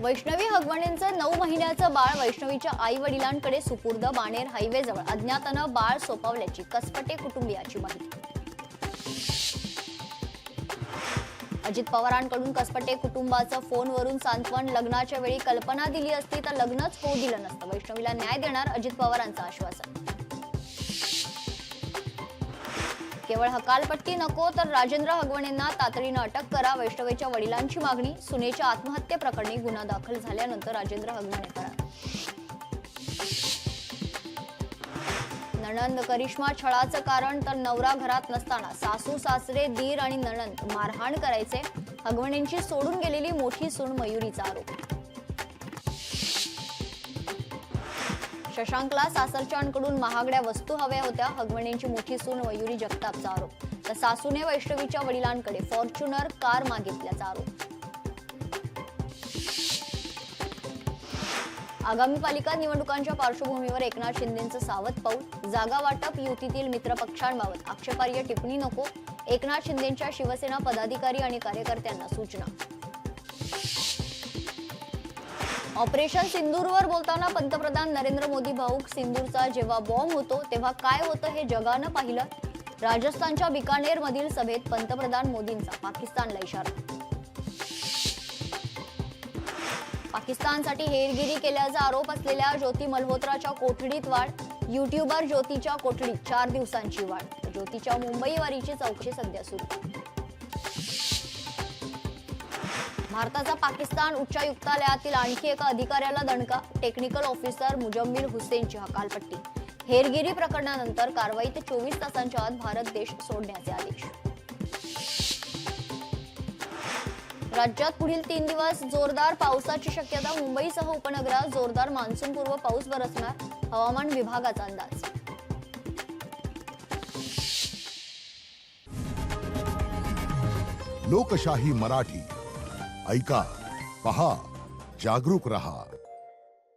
वैष्णवी हगवणेंचं 9 महिन्याचं बाळ वैष्णवीच्या आई वडिलांकडे सुपूर्द. बाणेर हायवे जवळ अज्ञातानं बाळ सोपवल्याची कसपटे कुटुंबियाची माहिती. अजित पवारांकडून कसपटे कुटुंबाचं फोनवरून सांत्वन. लग्नाच्या वेळी कल्पना दिली असती तर लग्नच होऊ दिलं नसतं. वैष्णवीला न्याय देणार अजित पवारांचं आश्वासन. केवळ हकालपट्टी नको तर राजेंद्र हगवणेंना तातडीनं अटक करा. वैष्णवीच्या वडिलांची मागणी. सुनेच्या आत्महत्येप्रकरणी गुन्हा दाखल झाल्यानंतर राजेंद्र हगवणे फरार. नणंद करिश्मा छळाचं कारण तर नवरा घरात नसताना सासू सासरे दीर आणि नणंद मारहाण करायचे. हगवणेंची सोडून गेलेली मोठी सून मयुरीचा आरोप. शशांकला सासरच्यांकडून महागड्या वस्तू हव्या होत्या. हगवणेंची मोठी सून मयुरी जगतापचा आरोप. तर सासूने वैष्णवीच्या वडिलांकडे फॉर्च्युनर कार मागितल्याचा आरोप. आगामी पालिका निवडणुकांच्या पार्श्वभूमीवर एकनाथ शिंदेंचं सावध पाऊल. जागा वाटप युतीतील मित्रपक्षांबाबत आक्षेपार्ह टिप्पणी नको. एकनाथ शिंदेंच्या शिवसेना पदाधिकारी आणि कार्यकर्त्यांना सूचना. ऑपरेशन सिंदूरवर बोलताना पंतप्रधान नरेंद्र मोदी भाऊक. सिंदूरचा जेव्हा बॉम्ब होतो तेव्हा काय होतं हे जगानं पाहिलं. राजस्थानच्या बिकानेर मधील सभेत पंतप्रधान मोदींचा पाकिस्तानला इशारा. पाकिस्तानसाठी हेरगिरी केल्याचा आरोप असलेल्या ज्योती मल्होत्राच्या कोठडीत वाढ. युट्यूबर ज्योतीच्या कोठडीत 4 दिवसांची वाढ. ज्योतीच्या मुंबई वारीची चौकशी सध्या सुरू. भारताचा पाकिस्तान उच्चायुक्तालयातील आणखी एका अधिकाऱ्याला दणका. टेक्निकल ऑफिसर मुजम्मिल हुसेनची हकालपट्टी. हेरगिरी प्रकरणानंतर कारवाईत 24 तासांच्या आत भारत देश सोडण्याचे आदेश. राज्यात पुढील 3 दिवस जोरदार पावसाची शक्यता. मुंबईसह उपनगरात जोरदार मान्सूनपूर्व पाऊस बरसणार. हवामान विभागाचा अंदाज. लोकशाही मराठी ऐका, पहा, जागरूक रहा.